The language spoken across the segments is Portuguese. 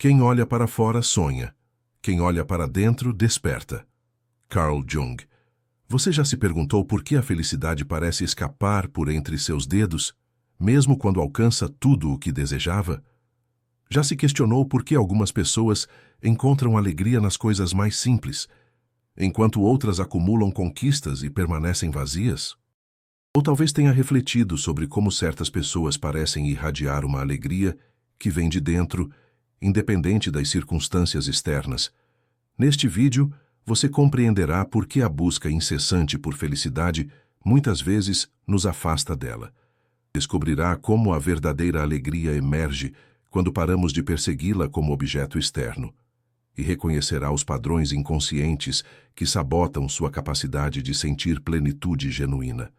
Quem olha para fora sonha. Quem olha para dentro desperta. Carl Jung. Você já se perguntou por que a felicidade parece escapar por entre seus dedos, mesmo quando alcança tudo o que desejava? Já se questionou por que algumas pessoas encontram alegria nas coisas mais simples, enquanto outras acumulam conquistas e permanecem vazias? Ou talvez tenha refletido sobre como certas pessoas parecem irradiar uma alegria que vem de dentro, independente das circunstâncias externas. Neste vídeo, você compreenderá por que a busca incessante por felicidade muitas vezes nos afasta dela. Descobrirá como a verdadeira alegria emerge quando paramos de persegui-la como objeto externo, e reconhecerá os padrões inconscientes que sabotam sua capacidade de sentir plenitude genuína.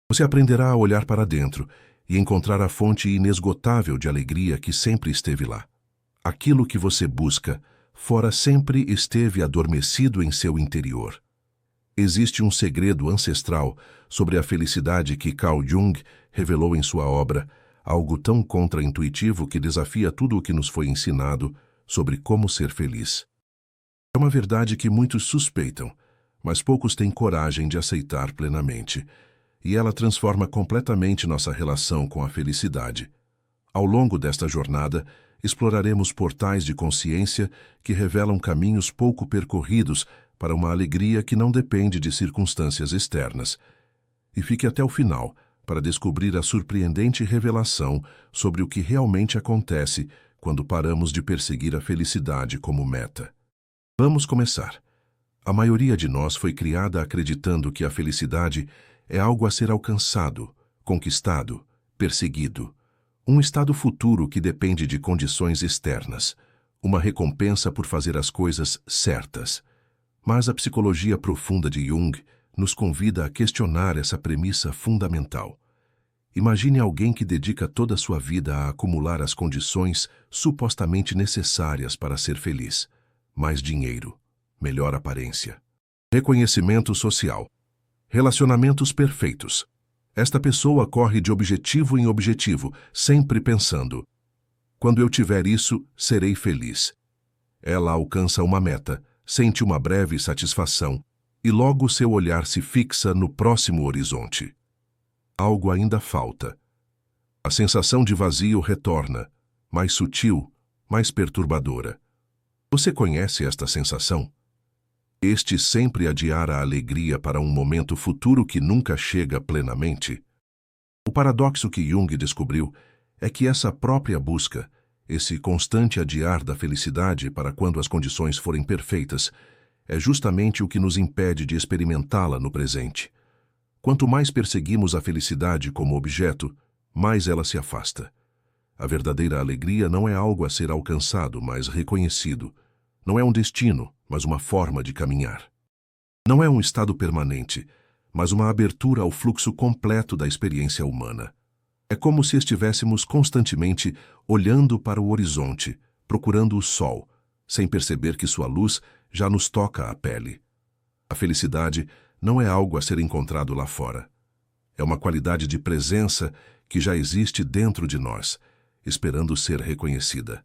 Você aprenderá a olhar para dentro e encontrar a fonte inesgotável de alegria que sempre esteve lá. Aquilo que você busca, fora sempre esteve adormecido em seu interior. Existe um segredo ancestral sobre a felicidade que Carl Jung revelou em sua obra, algo tão contraintuitivo que desafia tudo o que nos foi ensinado sobre como ser feliz. É uma verdade que muitos suspeitam, mas poucos têm coragem de aceitar plenamente, e ela transforma completamente nossa relação com a felicidade. Ao longo desta jornada, exploraremos portais de consciência que revelam caminhos pouco percorridos para uma alegria que não depende de circunstâncias externas. E fique até o final para descobrir a surpreendente revelação sobre o que realmente acontece quando paramos de perseguir a felicidade como meta. Vamos começar. A maioria de nós foi criada acreditando que a felicidade é algo a ser alcançado, conquistado, perseguido. Um estado futuro que depende de condições externas, uma recompensa por fazer as coisas certas. Mas a psicologia profunda de Jung nos convida a questionar essa premissa fundamental. Imagine alguém que dedica toda a sua vida a acumular as condições supostamente necessárias para ser feliz. Mais dinheiro, melhor aparência, reconhecimento social, relacionamentos perfeitos. Esta pessoa corre de objetivo em objetivo, sempre pensando: quando eu tiver isso, serei feliz. Ela alcança uma meta, sente uma breve satisfação, e logo seu olhar se fixa no próximo horizonte. Algo ainda falta. A sensação de vazio retorna, mais sutil, mais perturbadora. Você conhece esta sensação? Este sempre adiar a alegria para um momento futuro que nunca chega plenamente. O paradoxo que Jung descobriu é que essa própria busca, esse constante adiar da felicidade para quando as condições forem perfeitas, é justamente o que nos impede de experimentá-la no presente. Quanto mais perseguimos a felicidade como objeto, mais ela se afasta. A verdadeira alegria não é algo a ser alcançado, mas reconhecido. Não é um destino, mas uma forma de caminhar. Não é um estado permanente, mas uma abertura ao fluxo completo da experiência humana. É como se estivéssemos constantemente olhando para o horizonte, procurando o sol, sem perceber que sua luz já nos toca a pele. A felicidade não é algo a ser encontrado lá fora. É uma qualidade de presença que já existe dentro de nós, esperando ser reconhecida.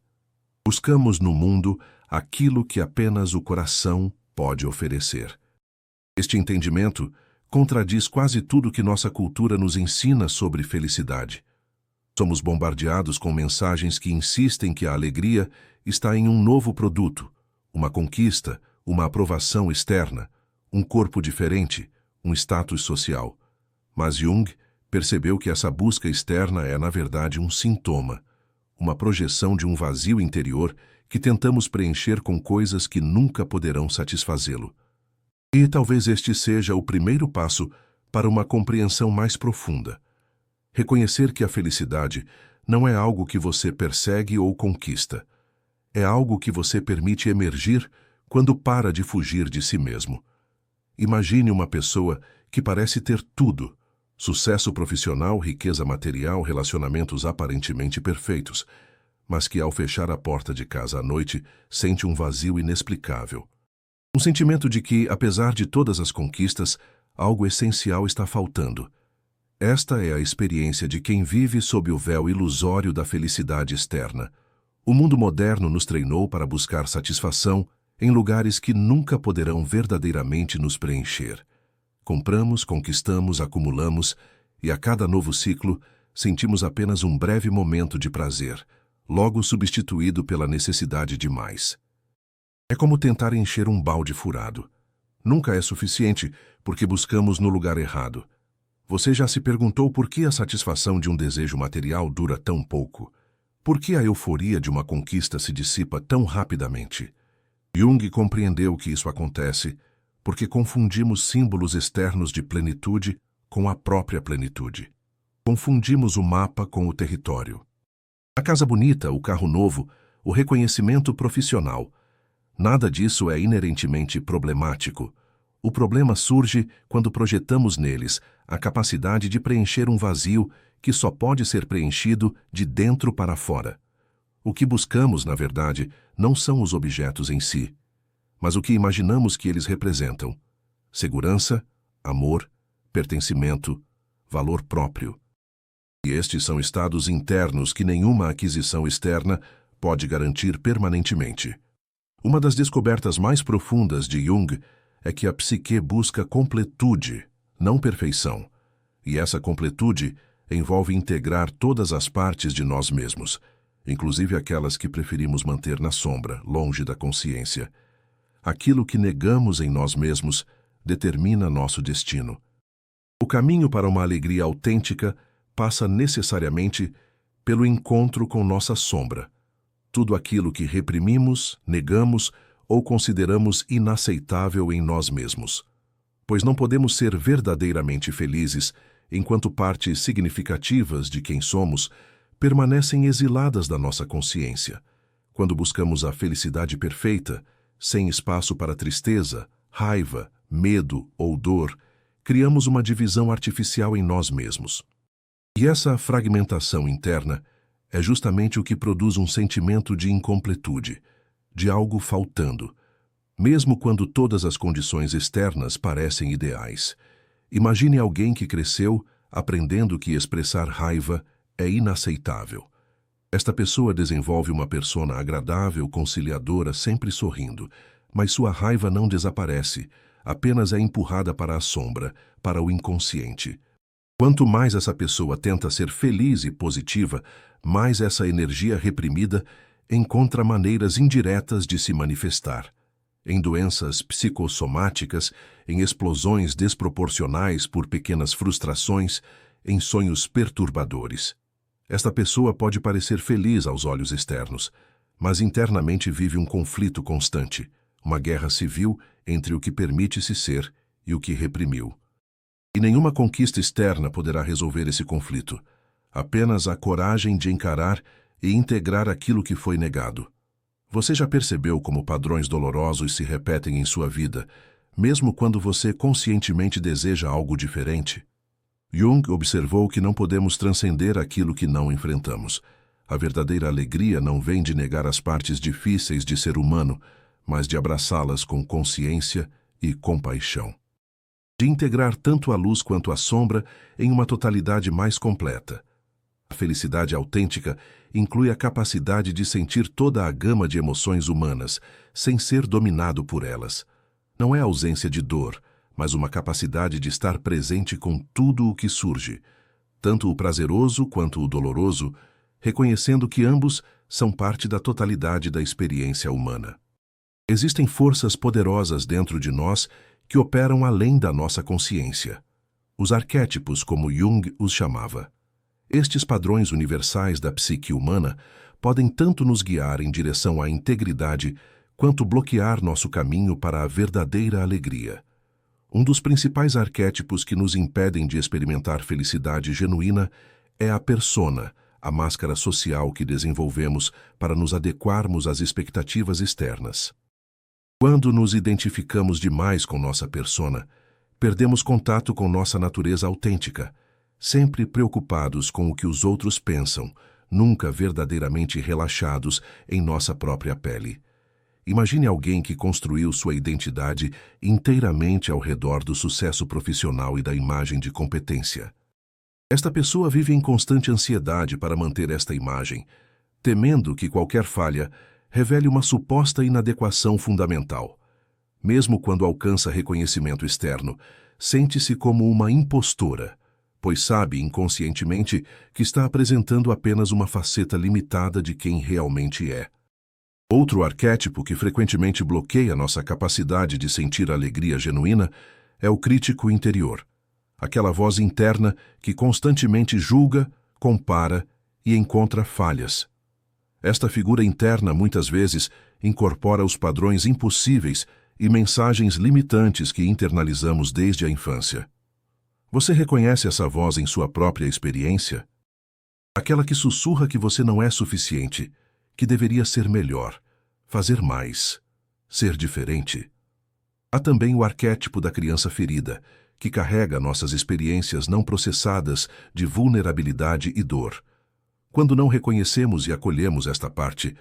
Buscamos no mundo aquilo que apenas o coração pode oferecer. Este entendimento contradiz quase tudo que nossa cultura nos ensina sobre felicidade. Somos bombardeados com mensagens que insistem que a alegria está em um novo produto, uma conquista, uma aprovação externa, um corpo diferente, um status social. Mas Jung percebeu que essa busca externa é, na verdade, um sintoma, uma projeção de um vazio interior que tentamos preencher com coisas que nunca poderão satisfazê-lo. E talvez este seja o primeiro passo para uma compreensão mais profunda. Reconhecer que a felicidade não é algo que você persegue ou conquista. É algo que você permite emergir quando para de fugir de si mesmo. Imagine uma pessoa que parece ter tudo: sucesso profissional, riqueza material, relacionamentos aparentemente perfeitos, mas que ao fechar a porta de casa à noite sente um vazio inexplicável. Um sentimento de que, apesar de todas as conquistas, algo essencial está faltando. Esta é a experiência de quem vive sob o véu ilusório da felicidade externa, O mundo moderno nos treinou para buscar satisfação em lugares que nunca poderão verdadeiramente nos preencher. Compramos, conquistamos, acumulamos, e a cada novo ciclo sentimos apenas um breve momento de prazer, logo substituído pela necessidade de mais. É como tentar encher um balde furado. Nunca é suficiente, porque buscamos no lugar errado. Você já se perguntou por que a satisfação de um desejo material dura tão pouco? Por que a euforia de uma conquista se dissipa tão rapidamente? Jung compreendeu que isso acontece porque confundimos símbolos externos de plenitude com a própria plenitude. Confundimos o mapa com o território. A casa bonita, o carro novo, o reconhecimento profissional. Nada disso é inerentemente problemático. O problema surge quando projetamos neles a capacidade de preencher um vazio que só pode ser preenchido de dentro para fora. O que buscamos, na verdade, não são os objetos em si, mas o que imaginamos que eles representam: segurança, amor, pertencimento, valor próprio. E estes são estados internos que nenhuma aquisição externa pode garantir permanentemente. Uma das descobertas mais profundas de Jung é que a psique busca completude, não perfeição, e essa completude envolve integrar todas as partes de nós mesmos, inclusive aquelas que preferimos manter na sombra, longe da consciência. Aquilo que negamos em nós mesmos determina nosso destino. O caminho para uma alegria autêntica passa necessariamente pelo encontro com nossa sombra. Tudo aquilo que reprimimos, negamos ou consideramos inaceitável em nós mesmos. Pois não podemos ser verdadeiramente felizes enquanto partes significativas de quem somos permanecem exiladas da nossa consciência. Quando buscamos a felicidade perfeita, sem espaço para tristeza, raiva, medo ou dor, criamos uma divisão artificial em nós mesmos. E essa fragmentação interna é justamente o que produz um sentimento de incompletude, de algo faltando, mesmo quando todas as condições externas parecem ideais. Imagine alguém que cresceu aprendendo que expressar raiva é inaceitável. Esta pessoa desenvolve uma persona agradável, conciliadora, sempre sorrindo, mas sua raiva não desaparece, apenas é empurrada para a sombra, para o inconsciente. Quanto mais essa pessoa tenta ser feliz e positiva, mais essa energia reprimida encontra maneiras indiretas de se manifestar. Em doenças psicossomáticas, em explosões desproporcionais por pequenas frustrações, em sonhos perturbadores. Esta pessoa pode parecer feliz aos olhos externos, mas internamente vive um conflito constante, uma guerra civil entre o que permite-se ser e o que reprimiu. E nenhuma conquista externa poderá resolver esse conflito, apenas a coragem de encarar e integrar aquilo que foi negado. Você já percebeu como padrões dolorosos se repetem em sua vida, mesmo quando você conscientemente deseja algo diferente? Jung observou que não podemos transcender aquilo que não enfrentamos. A verdadeira alegria não vem de negar as partes difíceis de ser humano, mas de abraçá-las com consciência e compaixão. De integrar tanto a luz quanto a sombra em uma totalidade mais completa. A felicidade autêntica inclui a capacidade de sentir toda a gama de emoções humanas, sem ser dominado por elas. Não é ausência de dor, mas uma capacidade de estar presente com tudo o que surge, tanto o prazeroso quanto o doloroso, reconhecendo que ambos são parte da totalidade da experiência humana. Existem forças poderosas dentro de nós que operam além da nossa consciência. Os arquétipos, como Jung os chamava. Estes padrões universais da psique humana podem tanto nos guiar em direção à integridade quanto bloquear nosso caminho para a verdadeira alegria. Um dos principais arquétipos que nos impedem de experimentar felicidade genuína é a persona, a máscara social que desenvolvemos para nos adequarmos às expectativas externas. Quando nos identificamos demais com nossa persona, perdemos contato com nossa natureza autêntica, sempre preocupados com o que os outros pensam, nunca verdadeiramente relaxados em nossa própria pele. Imagine alguém que construiu sua identidade inteiramente ao redor do sucesso profissional e da imagem de competência. Esta pessoa vive em constante ansiedade para manter esta imagem, temendo que qualquer falha revele uma suposta inadequação fundamental. Mesmo quando alcança reconhecimento externo, sente-se como uma impostora, pois sabe inconscientemente que está apresentando apenas uma faceta limitada de quem realmente é. Outro arquétipo que frequentemente bloqueia nossa capacidade de sentir alegria genuína é o crítico interior, aquela voz interna que constantemente julga, compara e encontra falhas. Esta figura interna muitas vezes incorpora os padrões impossíveis e mensagens limitantes que internalizamos desde a infância. Você reconhece essa voz em sua própria experiência? Aquela que sussurra que você não é suficiente, que deveria ser melhor, fazer mais, ser diferente. Há também o arquétipo da criança ferida, que carrega nossas experiências não processadas de vulnerabilidade e dor. Quando não reconhecemos e acolhemos esta parte,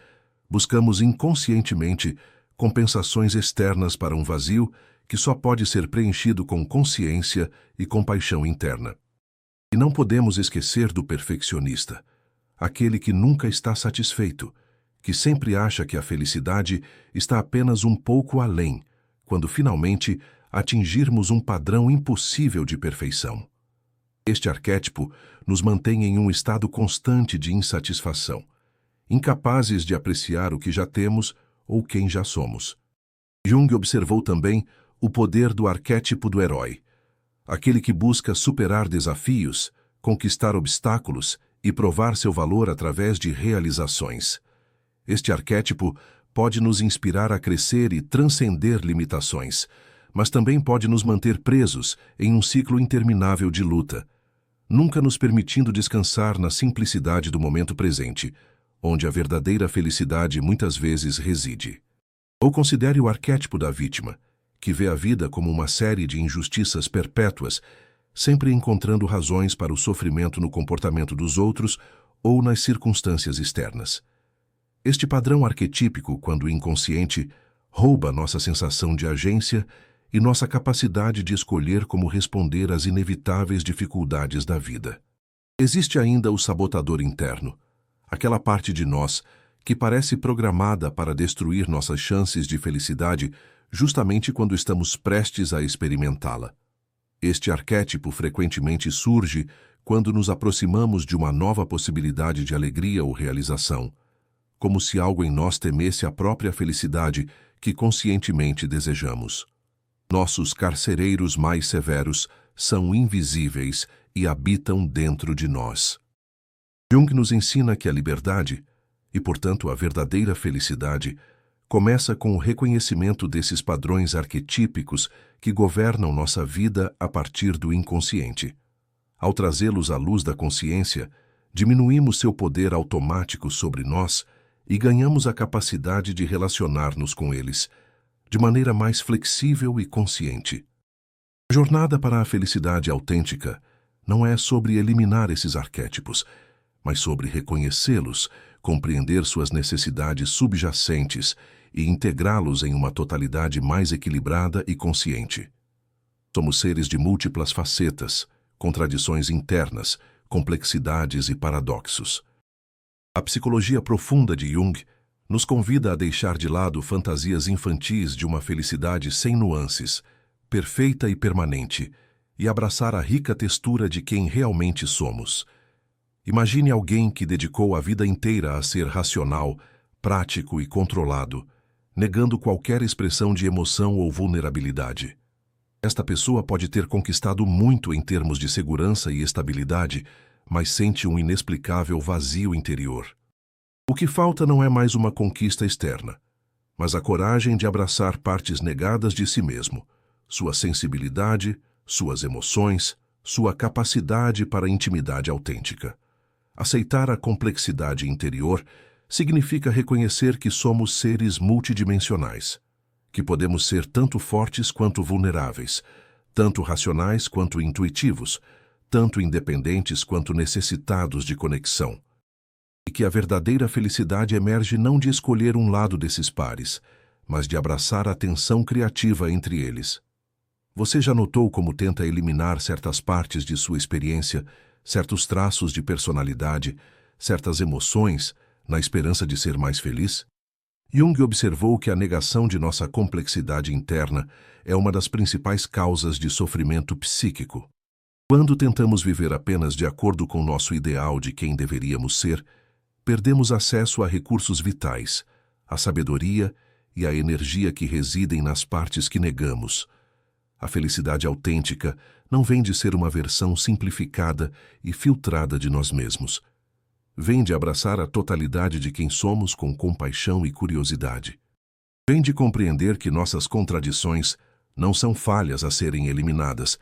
buscamos inconscientemente compensações externas para um vazio que só pode ser preenchido com consciência e compaixão interna. E não podemos esquecer do perfeccionista, aquele que nunca está satisfeito, que sempre acha que a felicidade está apenas um pouco além, quando finalmente atingirmos um padrão impossível de perfeição. Este arquétipo nos mantém em um estado constante de insatisfação, incapazes de apreciar o que já temos ou quem já somos. Jung observou também o poder do arquétipo do herói, aquele que busca superar desafios, conquistar obstáculos e provar seu valor através de realizações. Este arquétipo pode nos inspirar a crescer e transcender limitações, mas também pode nos manter presos em um ciclo interminável de luta, nunca nos permitindo descansar na simplicidade do momento presente, onde a verdadeira felicidade muitas vezes reside. Ou considere o arquétipo da vítima, que vê a vida como uma série de injustiças perpétuas, sempre encontrando razões para o sofrimento no comportamento dos outros ou nas circunstâncias externas. Este padrão arquetípico, quando inconsciente, rouba nossa sensação de agência e nossa capacidade de escolher como responder às inevitáveis dificuldades da vida. Existe ainda o sabotador interno, aquela parte de nós que parece programada para destruir nossas chances de felicidade justamente quando estamos prestes a experimentá-la. Este arquétipo frequentemente surge quando nos aproximamos de uma nova possibilidade de alegria ou realização, como se algo em nós temesse a própria felicidade que conscientemente desejamos. Nossos carcereiros mais severos são invisíveis e habitam dentro de nós. Jung nos ensina que a liberdade, e portanto a verdadeira felicidade, começa com o reconhecimento desses padrões arquetípicos que governam nossa vida a partir do inconsciente. Ao trazê-los à luz da consciência, diminuímos seu poder automático sobre nós e ganhamos a capacidade de relacionar-nos com eles, de maneira mais flexível e consciente. A jornada para a felicidade autêntica não é sobre eliminar esses arquétipos, mas sobre reconhecê-los, compreender suas necessidades subjacentes e integrá-los em uma totalidade mais equilibrada e consciente. Somos seres de múltiplas facetas, contradições internas, complexidades e paradoxos. A psicologia profunda de Jung nos convida a deixar de lado fantasias infantis de uma felicidade sem nuances, perfeita e permanente, e abraçar a rica textura de quem realmente somos. Imagine alguém que dedicou a vida inteira a ser racional, prático e controlado, negando qualquer expressão de emoção ou vulnerabilidade. Esta pessoa pode ter conquistado muito em termos de segurança e estabilidade, mas sente um inexplicável vazio interior. O que falta não é mais uma conquista externa, mas a coragem de abraçar partes negadas de si mesmo, sua sensibilidade, suas emoções, sua capacidade para a intimidade autêntica. Aceitar a complexidade interior significa reconhecer que somos seres multidimensionais, que podemos ser tanto fortes quanto vulneráveis, tanto racionais quanto intuitivos, tanto independentes quanto necessitados de conexão. E que a verdadeira felicidade emerge não de escolher um lado desses pares, mas de abraçar a tensão criativa entre eles. Você já notou como tenta eliminar certas partes de sua experiência, certos traços de personalidade, certas emoções, na esperança de ser mais feliz? Jung observou que a negação de nossa complexidade interna é uma das principais causas de sofrimento psíquico. Quando tentamos viver apenas de acordo com nosso ideal de quem deveríamos ser, perdemos acesso a recursos vitais, a sabedoria e a energia que residem nas partes que negamos. A felicidade autêntica não vem de ser uma versão simplificada e filtrada de nós mesmos. Vem de abraçar a totalidade de quem somos com compaixão e curiosidade. Vem de compreender que nossas contradições não são falhas a serem eliminadas,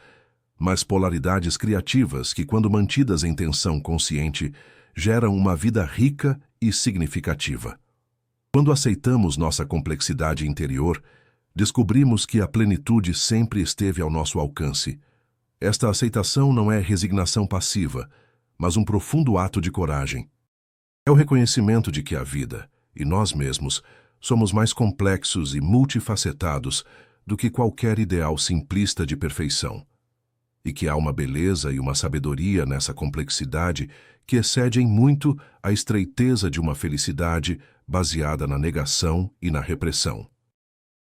mas polaridades criativas que, quando mantidas em tensão consciente, geram uma vida rica e significativa. Quando aceitamos nossa complexidade interior, descobrimos que a plenitude sempre esteve ao nosso alcance. Esta aceitação não é resignação passiva, mas um profundo ato de coragem. É o reconhecimento de que a vida, e nós mesmos, somos mais complexos e multifacetados do que qualquer ideal simplista de perfeição. E que há uma beleza e uma sabedoria nessa complexidade que excedem muito a estreiteza de uma felicidade baseada na negação e na repressão.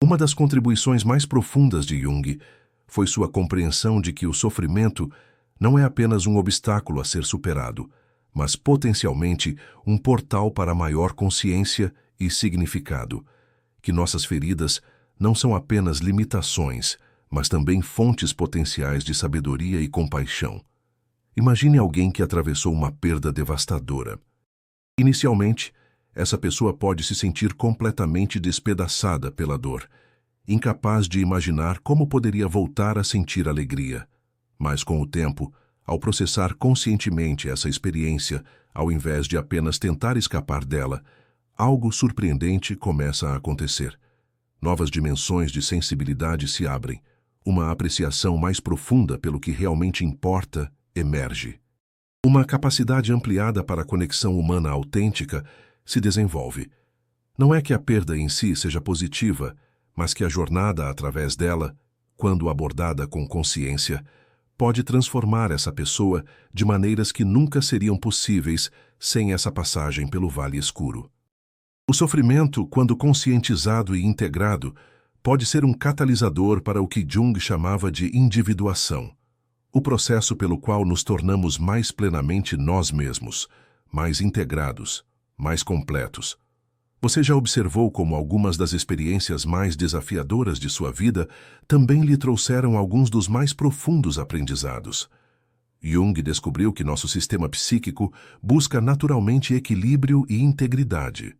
Uma das contribuições mais profundas de Jung foi sua compreensão de que o sofrimento não é apenas um obstáculo a ser superado, mas potencialmente um portal para maior consciência e significado, que nossas feridas não são apenas limitações, mas também fontes potenciais de sabedoria e compaixão. Imagine alguém que atravessou uma perda devastadora. Inicialmente, essa pessoa pode se sentir completamente despedaçada pela dor, incapaz de imaginar como poderia voltar a sentir alegria. Mas, com o tempo, ao processar conscientemente essa experiência, ao invés de apenas tentar escapar dela, algo surpreendente começa a acontecer. Novas dimensões de sensibilidade se abrem. Uma apreciação mais profunda pelo que realmente importa emerge. Uma capacidade ampliada para a conexão humana autêntica se desenvolve. Não é que a perda em si seja positiva, mas que a jornada através dela, quando abordada com consciência, pode transformar essa pessoa de maneiras que nunca seriam possíveis sem essa passagem pelo vale escuro. O sofrimento, quando conscientizado e integrado, pode ser um catalisador para o que Jung chamava de individuação, o processo pelo qual nos tornamos mais plenamente nós mesmos, mais integrados, mais completos. Você já observou como algumas das experiências mais desafiadoras de sua vida também lhe trouxeram alguns dos mais profundos aprendizados? Jung descobriu que nosso sistema psíquico busca naturalmente equilíbrio e integridade.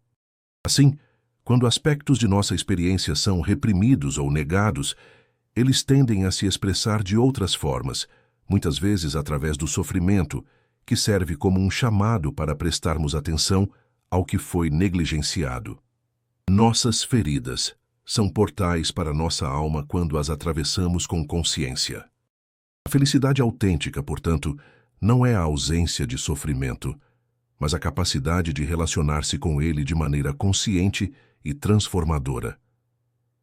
Assim, quando aspectos de nossa experiência são reprimidos ou negados, eles tendem a se expressar de outras formas, muitas vezes através do sofrimento, que serve como um chamado para prestarmos atenção ao que foi negligenciado. Nossas feridas são portais para nossa alma quando as atravessamos com consciência. A felicidade autêntica, portanto, não é a ausência de sofrimento, mas a capacidade de relacionar-se com ele de maneira consciente e transformadora.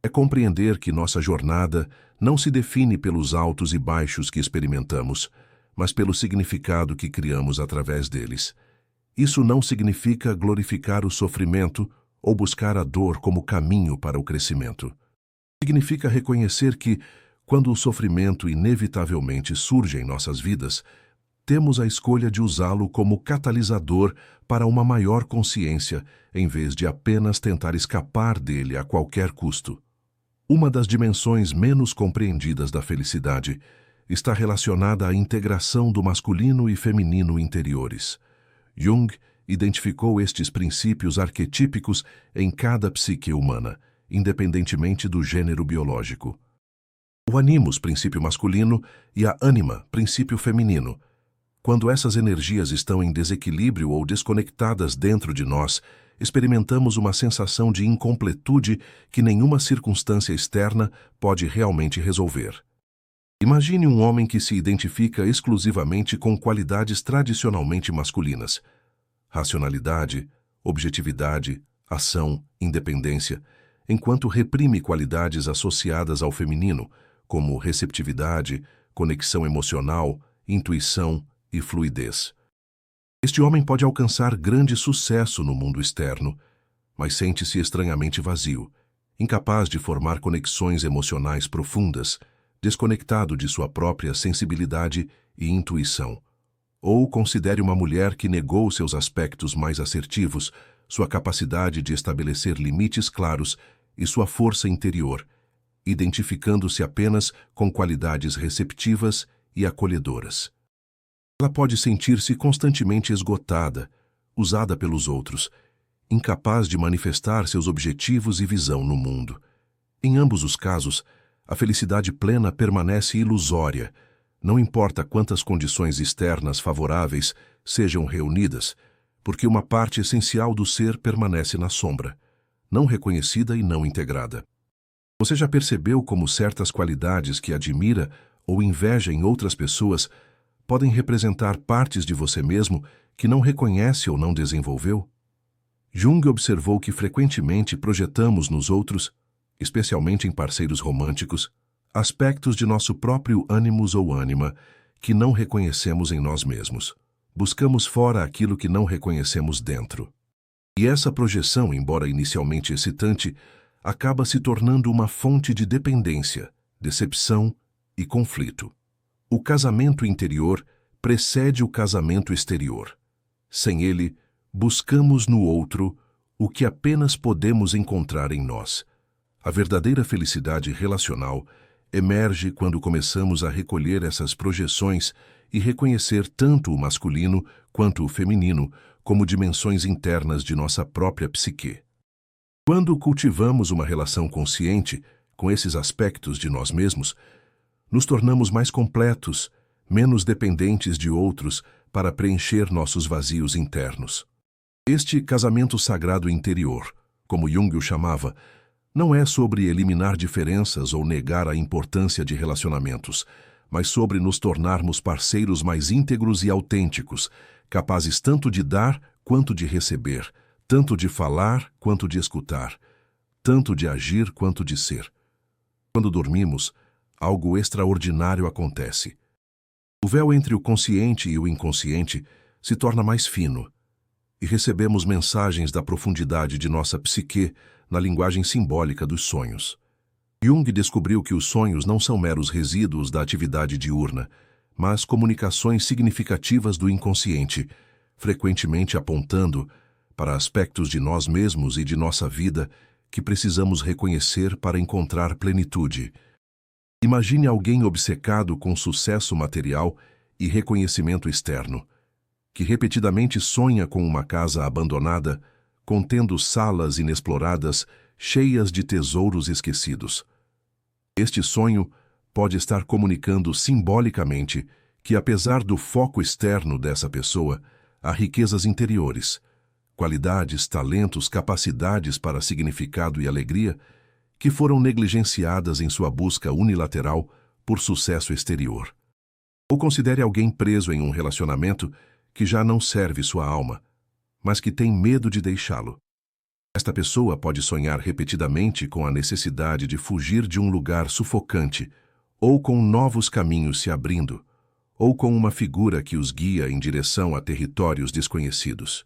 É compreender que nossa jornada não se define pelos altos e baixos que experimentamos, mas pelo significado que criamos através deles. Isso não significa glorificar o sofrimento ou buscar a dor como caminho para o crescimento. Significa reconhecer que, quando o sofrimento inevitavelmente surge em nossas vidas, temos a escolha de usá-lo como catalisador para uma maior consciência, em vez de apenas tentar escapar dele a qualquer custo. Uma das dimensões menos compreendidas da felicidade está relacionada à integração do masculino e feminino interiores. Jung identificou estes princípios arquetípicos em cada psique humana, independentemente do gênero biológico. O animus, princípio masculino, e a ânima, princípio feminino. Quando essas energias estão em desequilíbrio ou desconectadas dentro de nós, experimentamos uma sensação de incompletude que nenhuma circunstância externa pode realmente resolver. Imagine um homem que se identifica exclusivamente com qualidades tradicionalmente masculinas: racionalidade, objetividade, ação, independência, enquanto reprime qualidades associadas ao feminino, como receptividade, conexão emocional, intuição e fluidez. Este homem pode alcançar grande sucesso no mundo externo, mas sente-se estranhamente vazio, incapaz de formar conexões emocionais profundas, desconectado de sua própria sensibilidade e intuição. Ou considere uma mulher que negou seus aspectos mais assertivos, sua capacidade de estabelecer limites claros e sua força interior, identificando-se apenas com qualidades receptivas e acolhedoras. Ela pode sentir-se constantemente esgotada, usada pelos outros, incapaz de manifestar seus objetivos e visão no mundo. Em ambos os casos, a felicidade plena permanece ilusória, não importa quantas condições externas favoráveis sejam reunidas, porque uma parte essencial do ser permanece na sombra, não reconhecida e não integrada. Você já percebeu como certas qualidades que admira ou inveja em outras pessoas podem representar partes de você mesmo que não reconhece ou não desenvolveu? Jung observou que frequentemente projetamos nos outros, especialmente em parceiros românticos, aspectos de nosso próprio ânimos ou ânima que não reconhecemos em nós mesmos. Buscamos fora aquilo que não reconhecemos dentro. E essa projeção, embora inicialmente excitante, acaba se tornando uma fonte de dependência, decepção e conflito. O casamento interior precede o casamento exterior. Sem ele, buscamos no outro o que apenas podemos encontrar em nós. A verdadeira felicidade relacional emerge quando começamos a recolher essas projeções e reconhecer tanto o masculino quanto o feminino como dimensões internas de nossa própria psique. Quando cultivamos uma relação consciente com esses aspectos de nós mesmos, nos tornamos mais completos, menos dependentes de outros para preencher nossos vazios internos. Este casamento sagrado interior, como Jung o chamava, não é sobre eliminar diferenças ou negar a importância de relacionamentos, mas sobre nos tornarmos parceiros mais íntegros e autênticos, capazes tanto de dar quanto de receber, tanto de falar quanto de escutar, tanto de agir quanto de ser. Quando dormimos, algo extraordinário acontece. O véu entre o consciente e o inconsciente se torna mais fino, e recebemos mensagens da profundidade de nossa psique na linguagem simbólica dos sonhos. Jung descobriu que os sonhos não são meros resíduos da atividade diurna, mas comunicações significativas do inconsciente, frequentemente apontando para aspectos de nós mesmos e de nossa vida que precisamos reconhecer para encontrar plenitude. Imagine alguém obcecado com sucesso material e reconhecimento externo, que repetidamente sonha com uma casa abandonada, contendo salas inexploradas, cheias de tesouros esquecidos. Este sonho pode estar comunicando simbolicamente que, apesar do foco externo dessa pessoa, há riquezas interiores, qualidades, talentos, capacidades para significado e alegria que foram negligenciadas em sua busca unilateral por sucesso exterior. Ou considere alguém preso em um relacionamento que já não serve sua alma, mas que tem medo de deixá-lo. Esta pessoa pode sonhar repetidamente com a necessidade de fugir de um lugar sufocante, ou com novos caminhos se abrindo, ou com uma figura que os guia em direção a territórios desconhecidos.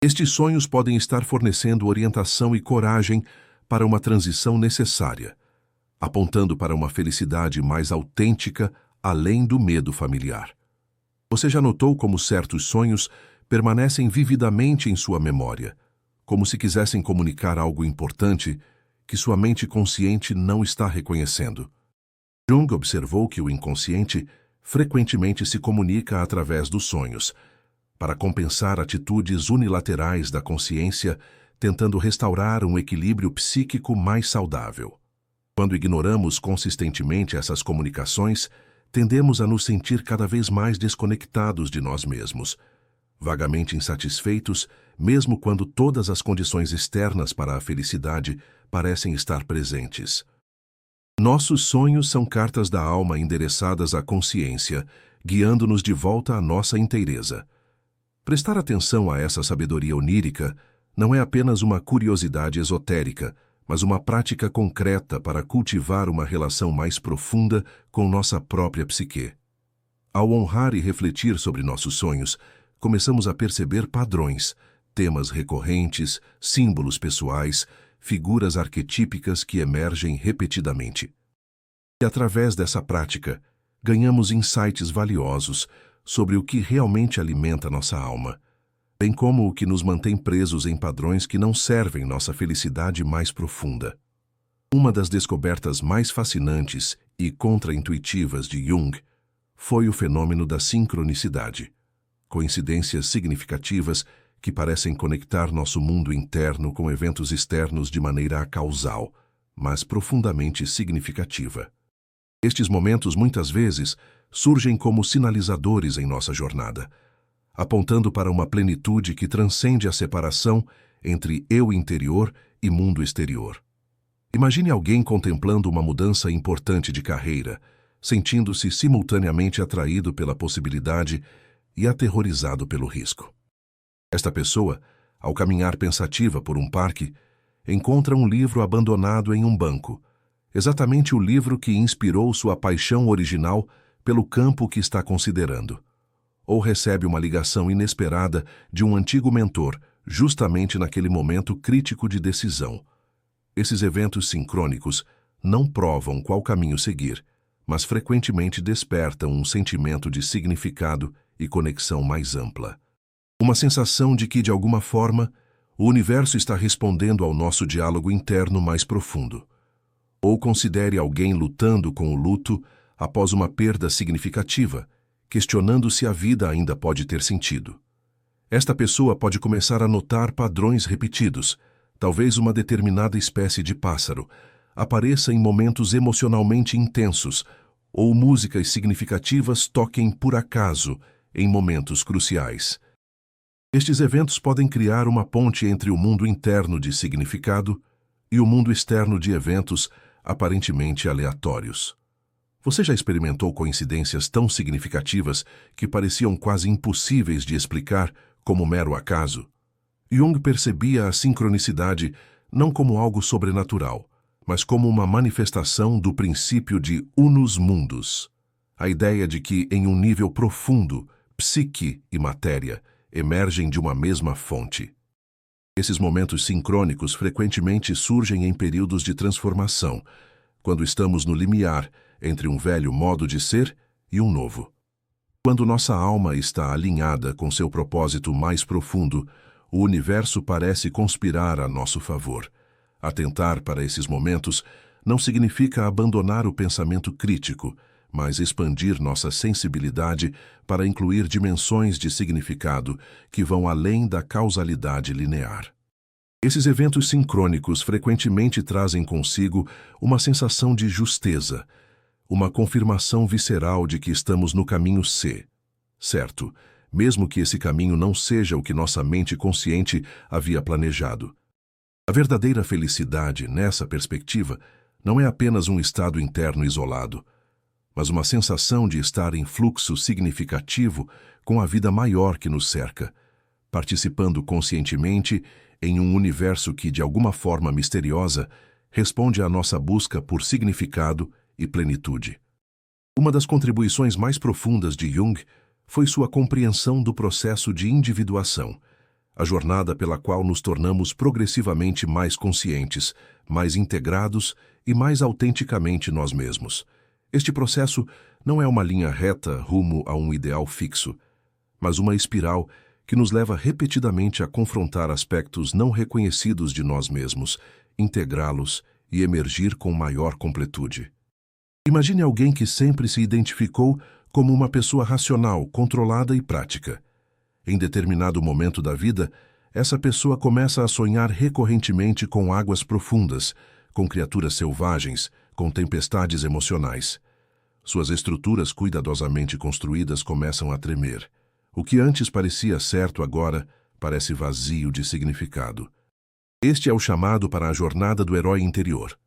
Estes sonhos podem estar fornecendo orientação e coragem para uma transição necessária, apontando para uma felicidade mais autêntica além do medo familiar. Você já notou como certos sonhos permanecem vividamente em sua memória, como se quisessem comunicar algo importante que sua mente consciente não está reconhecendo? Jung observou que o inconsciente frequentemente se comunica através dos sonhos, para compensar atitudes unilaterais da consciência, tentando restaurar um equilíbrio psíquico mais saudável. Quando ignoramos consistentemente essas comunicações, tendemos a nos sentir cada vez mais desconectados de nós mesmos, vagamente insatisfeitos, mesmo quando todas as condições externas para a felicidade parecem estar presentes. Nossos sonhos são cartas da alma endereçadas à consciência, guiando-nos de volta à nossa inteireza. Prestar atenção a essa sabedoria onírica não é apenas uma curiosidade esotérica, mas uma prática concreta para cultivar uma relação mais profunda com nossa própria psique. Ao honrar e refletir sobre nossos sonhos, começamos a perceber padrões, temas recorrentes, símbolos pessoais, figuras arquetípicas que emergem repetidamente. E através dessa prática, ganhamos insights valiosos sobre o que realmente alimenta nossa alma, bem como o que nos mantém presos em padrões que não servem nossa felicidade mais profunda. Uma das descobertas mais fascinantes e contraintuitivas de Jung foi o fenômeno da sincronicidade. Coincidências significativas que parecem conectar nosso mundo interno com eventos externos de maneira acausal, mas profundamente significativa. Estes momentos, muitas vezes, surgem como sinalizadores em nossa jornada, apontando para uma plenitude que transcende a separação entre eu interior e mundo exterior. Imagine alguém contemplando uma mudança importante de carreira, sentindo-se simultaneamente atraído pela possibilidade e aterrorizado pelo risco. Esta pessoa, ao caminhar pensativa por um parque, encontra um livro abandonado em um banco, exatamente o livro que inspirou sua paixão original pelo campo que está considerando. Ou recebe uma ligação inesperada de um antigo mentor, justamente naquele momento crítico de decisão. Esses eventos sincrônicos não provam qual caminho seguir, mas frequentemente despertam um sentimento de significado e conexão mais ampla. Uma sensação de que, de alguma forma, o universo está respondendo ao nosso diálogo interno mais profundo. Ou considere alguém lutando com o luto após uma perda significativa, questionando se a vida ainda pode ter sentido. Esta pessoa pode começar a notar padrões repetidos, talvez uma determinada espécie de pássaro apareça em momentos emocionalmente intensos, ou músicas significativas toquem por acaso em momentos cruciais. Estes eventos podem criar uma ponte entre o mundo interno de significado e o mundo externo de eventos aparentemente aleatórios. Você já experimentou coincidências tão significativas que pareciam quase impossíveis de explicar como mero acaso? Jung percebia a sincronicidade não como algo sobrenatural, mas como uma manifestação do princípio de unus mundus, a ideia de que, em um nível profundo, psique e matéria emergem de uma mesma fonte. Esses momentos sincrônicos frequentemente surgem em períodos de transformação, quando estamos no limiar entre um velho modo de ser e um novo. Quando nossa alma está alinhada com seu propósito mais profundo, o universo parece conspirar a nosso favor. Atentar para esses momentos não significa abandonar o pensamento crítico, mas expandir nossa sensibilidade para incluir dimensões de significado que vão além da causalidade linear. Esses eventos sincrônicos frequentemente trazem consigo uma sensação de justeza, uma confirmação visceral de que estamos no caminho certo, mesmo que esse caminho não seja o que nossa mente consciente havia planejado. A verdadeira felicidade, nessa perspectiva, não é apenas um estado interno isolado, mas uma sensação de estar em fluxo significativo com a vida maior que nos cerca, participando conscientemente em um universo que, de alguma forma misteriosa, responde à nossa busca por significado e plenitude. Uma das contribuições mais profundas de Jung foi sua compreensão do processo de individuação, a jornada pela qual nos tornamos progressivamente mais conscientes, mais integrados e mais autenticamente nós mesmos. Este processo não é uma linha reta rumo a um ideal fixo, mas uma espiral que nos leva repetidamente a confrontar aspectos não reconhecidos de nós mesmos, integrá-los e emergir com maior completude. Imagine alguém que sempre se identificou como uma pessoa racional, controlada e prática. Em determinado momento da vida, essa pessoa começa a sonhar recorrentemente com águas profundas, com criaturas selvagens, com tempestades emocionais. Suas estruturas cuidadosamente construídas começam a tremer. O que antes parecia certo agora parece vazio de significado. Este é o chamado para a jornada do herói interior.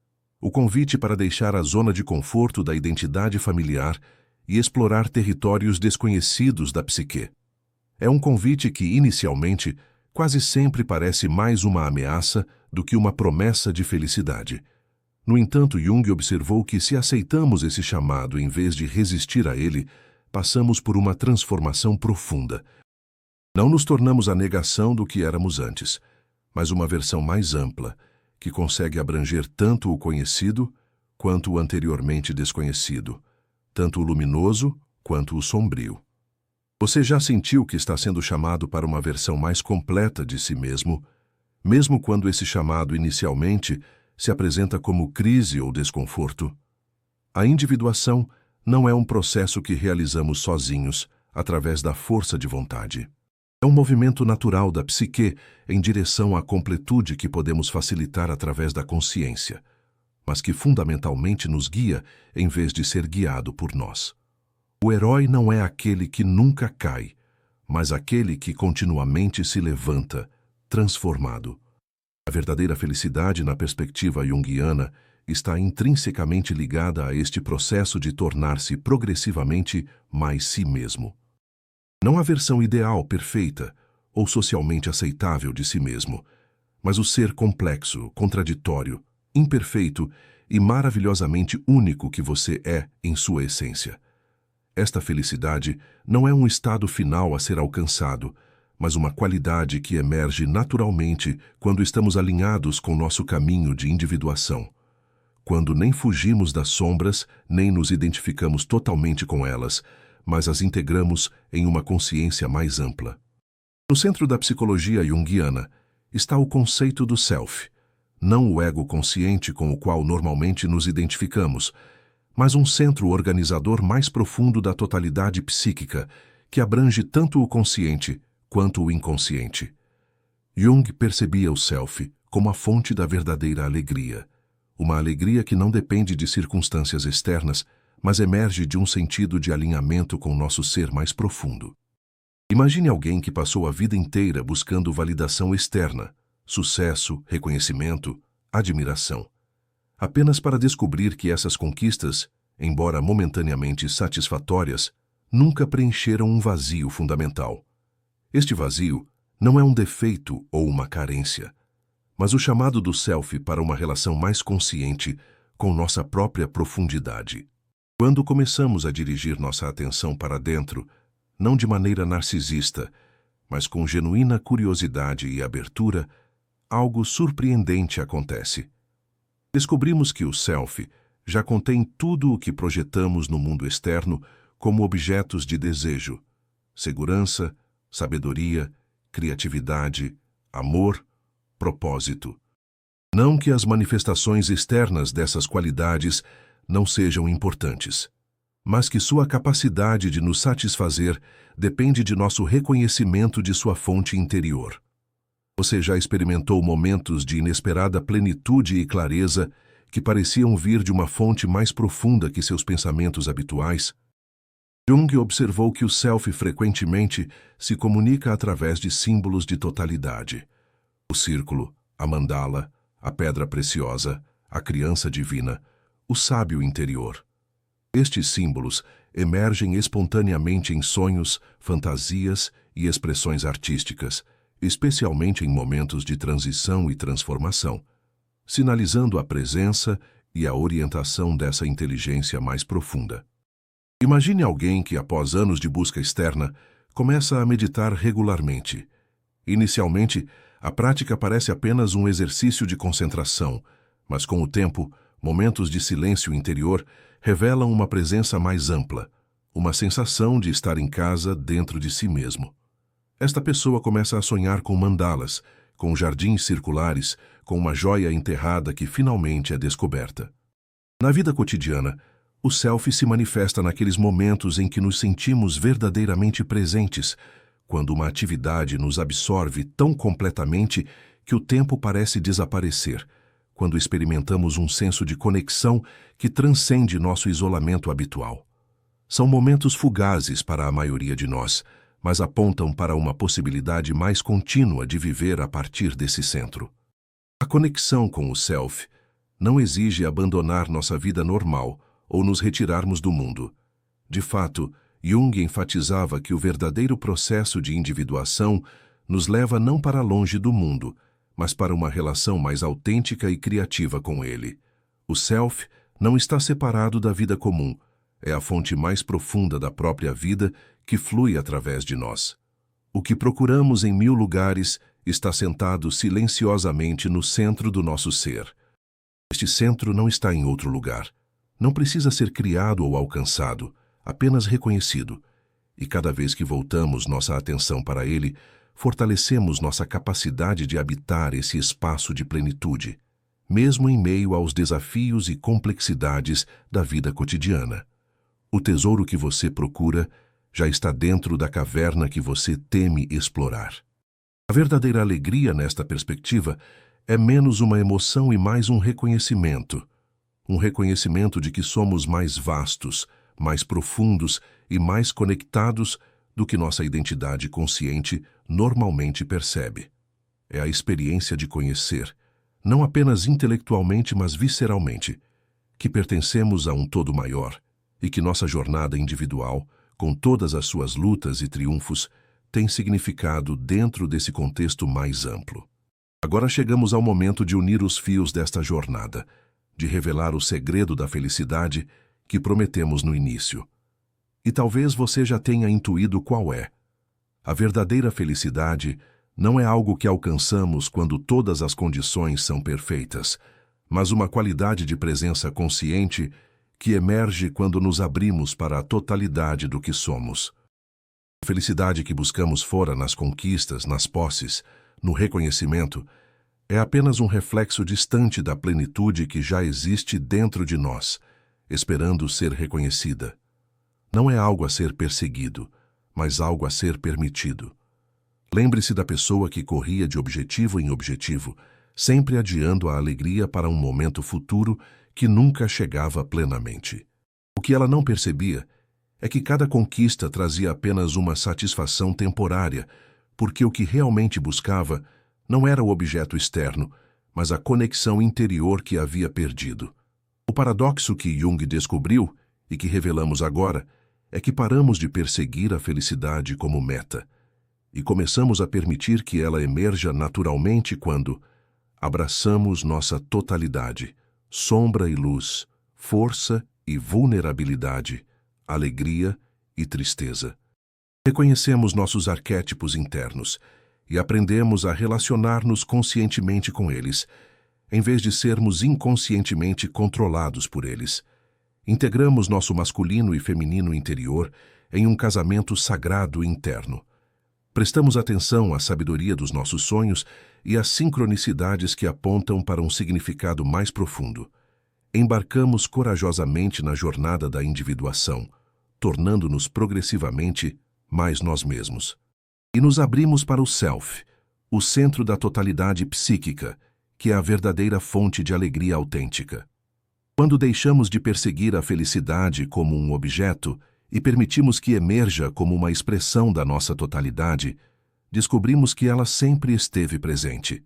O convite para deixar a zona de conforto da identidade familiar e explorar territórios desconhecidos da psique. É um convite que, inicialmente, quase sempre parece mais uma ameaça do que uma promessa de felicidade. No entanto, Jung observou que, se aceitamos esse chamado em vez de resistir a ele, passamos por uma transformação profunda. Não nos tornamos a negação do que éramos antes, mas uma versão mais ampla, que consegue abranger tanto o conhecido quanto o anteriormente desconhecido, tanto o luminoso quanto o sombrio. Você já sentiu que está sendo chamado para uma versão mais completa de si mesmo quando esse chamado inicialmente se apresenta como crise ou desconforto? A individuação não é um processo que realizamos sozinhos, através da força de vontade. É um movimento natural da psique em direção à completude que podemos facilitar através da consciência, mas que fundamentalmente nos guia em vez de ser guiado por nós. O herói não é aquele que nunca cai, mas aquele que continuamente se levanta, transformado. A verdadeira felicidade na perspectiva junguiana está intrinsecamente ligada a este processo de tornar-se progressivamente mais si mesmo. Não a versão ideal, perfeita ou socialmente aceitável de si mesmo, mas o ser complexo, contraditório, imperfeito e maravilhosamente único que você é em sua essência. Esta felicidade não é um estado final a ser alcançado, mas uma qualidade que emerge naturalmente quando estamos alinhados com nosso caminho de individuação. Quando nem fugimos das sombras, nem nos identificamos totalmente com elas, mas as integramos em uma consciência mais ampla. No centro da psicologia junguiana está o conceito do self, não o ego consciente com o qual normalmente nos identificamos, mas um centro organizador mais profundo da totalidade psíquica, que abrange tanto o consciente quanto o inconsciente. Jung percebia o self como a fonte da verdadeira alegria, uma alegria que não depende de circunstâncias externas, mas emerge de um sentido de alinhamento com nosso ser mais profundo. Imagine alguém que passou a vida inteira buscando validação externa, sucesso, reconhecimento, admiração, apenas para descobrir que essas conquistas, embora momentaneamente satisfatórias, nunca preencheram um vazio fundamental. Este vazio não é um defeito ou uma carência, mas o chamado do self para uma relação mais consciente com nossa própria profundidade. Quando começamos a dirigir nossa atenção para dentro, não de maneira narcisista, mas com genuína curiosidade e abertura, algo surpreendente acontece. Descobrimos que o self já contém tudo o que projetamos no mundo externo como objetos de desejo: segurança, sabedoria, criatividade, amor, propósito. Não que as manifestações externas dessas qualidades não sejam importantes, mas que sua capacidade de nos satisfazer depende de nosso reconhecimento de sua fonte interior. Você já experimentou momentos de inesperada plenitude e clareza que pareciam vir de uma fonte mais profunda que seus pensamentos habituais? Jung observou que o self frequentemente se comunica através de símbolos de totalidade: o círculo, a mandala, a pedra preciosa, a criança divina, o sábio interior. Estes símbolos emergem espontaneamente em sonhos, fantasias e expressões artísticas, especialmente em momentos de transição e transformação, sinalizando a presença e a orientação dessa inteligência mais profunda. Imagine alguém que, após anos de busca externa, começa a meditar regularmente. Inicialmente, a prática parece apenas um exercício de concentração, mas com o tempo, momentos de silêncio interior revelam uma presença mais ampla, uma sensação de estar em casa dentro de si mesmo. Esta pessoa começa a sonhar com mandalas, com jardins circulares, com uma joia enterrada que finalmente é descoberta. Na vida cotidiana, o self se manifesta naqueles momentos em que nos sentimos verdadeiramente presentes, quando uma atividade nos absorve tão completamente que o tempo parece desaparecer, quando experimentamos um senso de conexão que transcende nosso isolamento habitual. São momentos fugazes para a maioria de nós, mas apontam para uma possibilidade mais contínua de viver a partir desse centro. A conexão com o self não exige abandonar nossa vida normal ou nos retirarmos do mundo. De fato, Jung enfatizava que o verdadeiro processo de individuação nos leva não para longe do mundo, mas para uma relação mais autêntica e criativa com ele. O self não está separado da vida comum, é a fonte mais profunda da própria vida que flui através de nós. O que procuramos em 1000 lugares está sentado silenciosamente no centro do nosso ser. Este centro não está em outro lugar. Não precisa ser criado ou alcançado, apenas reconhecido. E cada vez que voltamos nossa atenção para ele, fortalecemos nossa capacidade de habitar esse espaço de plenitude, mesmo em meio aos desafios e complexidades da vida cotidiana. O tesouro que você procura já está dentro da caverna que você teme explorar. A verdadeira alegria nesta perspectiva é menos uma emoção e mais um reconhecimento de que somos mais vastos, mais profundos e mais conectados do que nossa identidade consciente normalmente percebe. É a experiência de conhecer, não apenas intelectualmente, mas visceralmente, que pertencemos a um todo maior e que nossa jornada individual, com todas as suas lutas e triunfos, tem significado dentro desse contexto mais amplo. Agora chegamos ao momento de unir os fios desta jornada, de revelar o segredo da felicidade que prometemos no início. E talvez você já tenha intuído qual é. A verdadeira felicidade não é algo que alcançamos quando todas as condições são perfeitas, mas uma qualidade de presença consciente que emerge quando nos abrimos para a totalidade do que somos. A felicidade que buscamos fora nas conquistas, nas posses, no reconhecimento, é apenas um reflexo distante da plenitude que já existe dentro de nós, esperando ser reconhecida. Não é algo a ser perseguido, mas algo a ser permitido. Lembre-se da pessoa que corria de objetivo em objetivo, sempre adiando a alegria para um momento futuro que nunca chegava plenamente. O que ela não percebia é que cada conquista trazia apenas uma satisfação temporária, porque o que realmente buscava não era o objeto externo, mas a conexão interior que havia perdido. O paradoxo que Jung descobriu, e que revelamos agora, é que paramos de perseguir a felicidade como meta, e começamos a permitir que ela emerja naturalmente quando abraçamos nossa totalidade, sombra e luz, força e vulnerabilidade, alegria e tristeza. Reconhecemos nossos arquétipos internos e aprendemos a relacionar-nos conscientemente com eles, em vez de sermos inconscientemente controlados por eles. Integramos nosso masculino e feminino interior em um casamento sagrado interno. Prestamos atenção à sabedoria dos nossos sonhos e às sincronicidades que apontam para um significado mais profundo. Embarcamos corajosamente na jornada da individuação, tornando-nos progressivamente mais nós mesmos. E nos abrimos para o Self, o centro da totalidade psíquica, que é a verdadeira fonte de alegria autêntica. Quando deixamos de perseguir a felicidade como um objeto e permitimos que emerja como uma expressão da nossa totalidade, descobrimos que ela sempre esteve presente.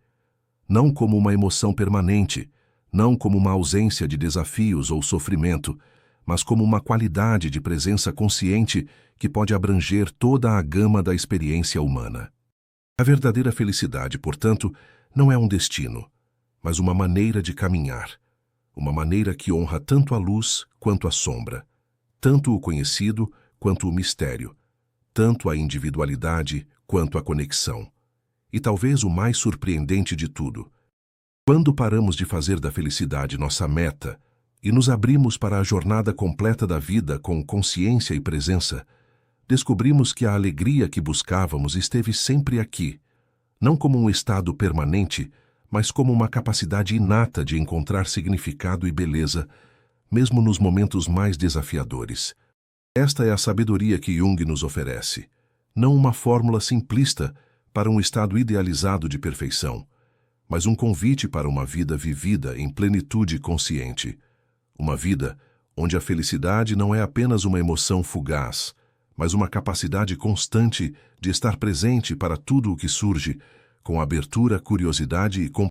Não como uma emoção permanente, não como uma ausência de desafios ou sofrimento, mas como uma qualidade de presença consciente que pode abranger toda a gama da experiência humana. A verdadeira felicidade, portanto, não é um destino, mas uma maneira de caminhar, uma maneira que honra tanto a luz quanto a sombra, tanto o conhecido quanto o mistério, tanto a individualidade quanto a conexão. E talvez o mais surpreendente de tudo, quando paramos de fazer da felicidade nossa meta e nos abrimos para a jornada completa da vida com consciência e presença, descobrimos que a alegria que buscávamos esteve sempre aqui, não como um estado permanente, mas como uma capacidade inata de encontrar significado e beleza, mesmo nos momentos mais desafiadores. Esta é a sabedoria que Jung nos oferece, não uma fórmula simplista para um estado idealizado de perfeição, mas um convite para uma vida vivida em plenitude consciente. Uma vida onde a felicidade não é apenas uma emoção fugaz, mas uma capacidade constante de estar presente para tudo o que surge, com abertura, curiosidade e